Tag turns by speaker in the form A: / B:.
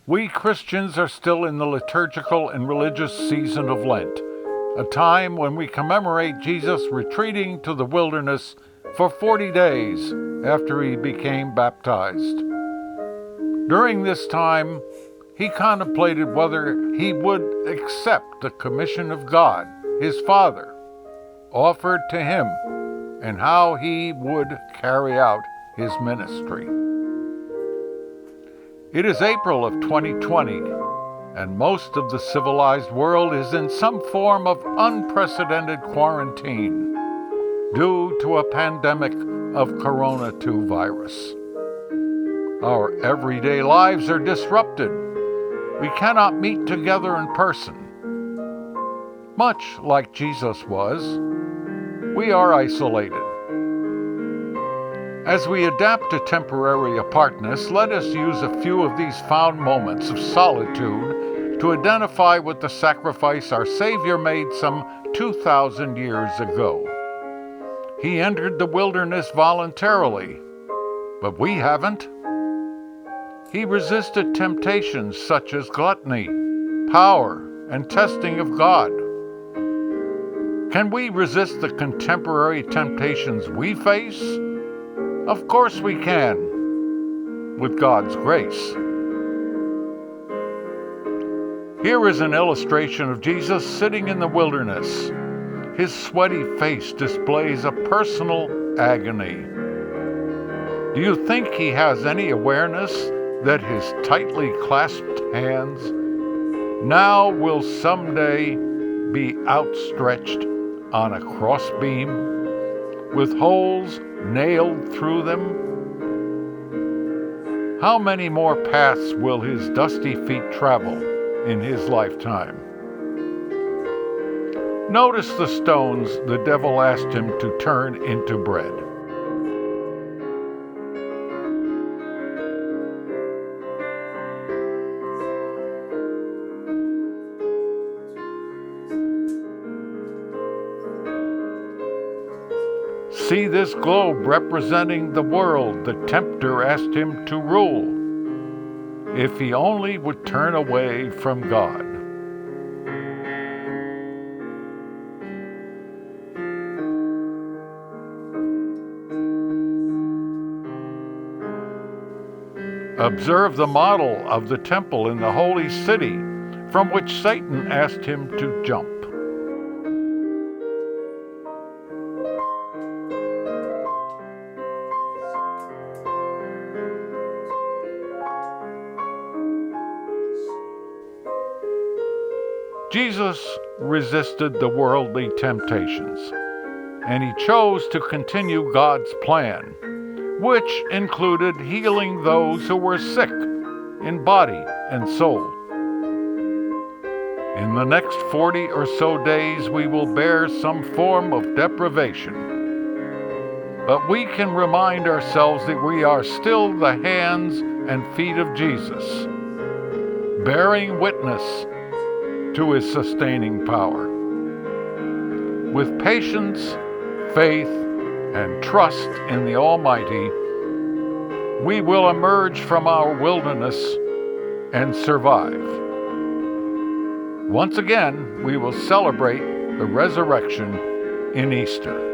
A: We Christians are still in the liturgical and religious season of Lent, a time when we commemorate Jesus retreating to the wilderness for 40 days after he became baptized. During this time, he contemplated whether he would accept the commission of God, his Father, offered to him, and how he would carry out his ministry. It is April of 2020, and most of the civilized world is in some form of unprecedented quarantine due to a pandemic of Corona 2 virus. Our everyday lives are disrupted. We cannot meet together in person. Much like Jesus was, we are isolated. As we adapt to temporary apartness, let us use a few of these found moments of solitude to identify with the sacrifice our Savior made some 2,000 years ago. He entered the wilderness voluntarily, but we haven't. He resisted temptations such as gluttony, power, and testing of God. Can we resist the contemporary temptations we face? Of course we can, with God's grace. Here is an illustration of Jesus sitting in the wilderness. His sweaty face displays a personal agony. Do you think he has any awareness that his tightly clasped hands now will someday be outstretched on a crossbeam with holes nailed through them? How many more paths will his dusty feet travel in his lifetime? Notice the stones the devil asked him to turn into bread. See this globe representing the world the tempter asked him to rule, if he only would turn away from God. Observe the model of the temple in the holy city from which Satan asked him to jump. Jesus resisted the worldly temptations, and he chose to continue God's plan, which included healing those who were sick in body and soul. In the next 40 or so days, we will bear some form of deprivation, but we can remind ourselves that we are still the hands and feet of Jesus, bearing witness to his sustaining power. With patience, faith, and trust in the Almighty, we will emerge from our wilderness and survive. Once again, we will celebrate the resurrection in Easter.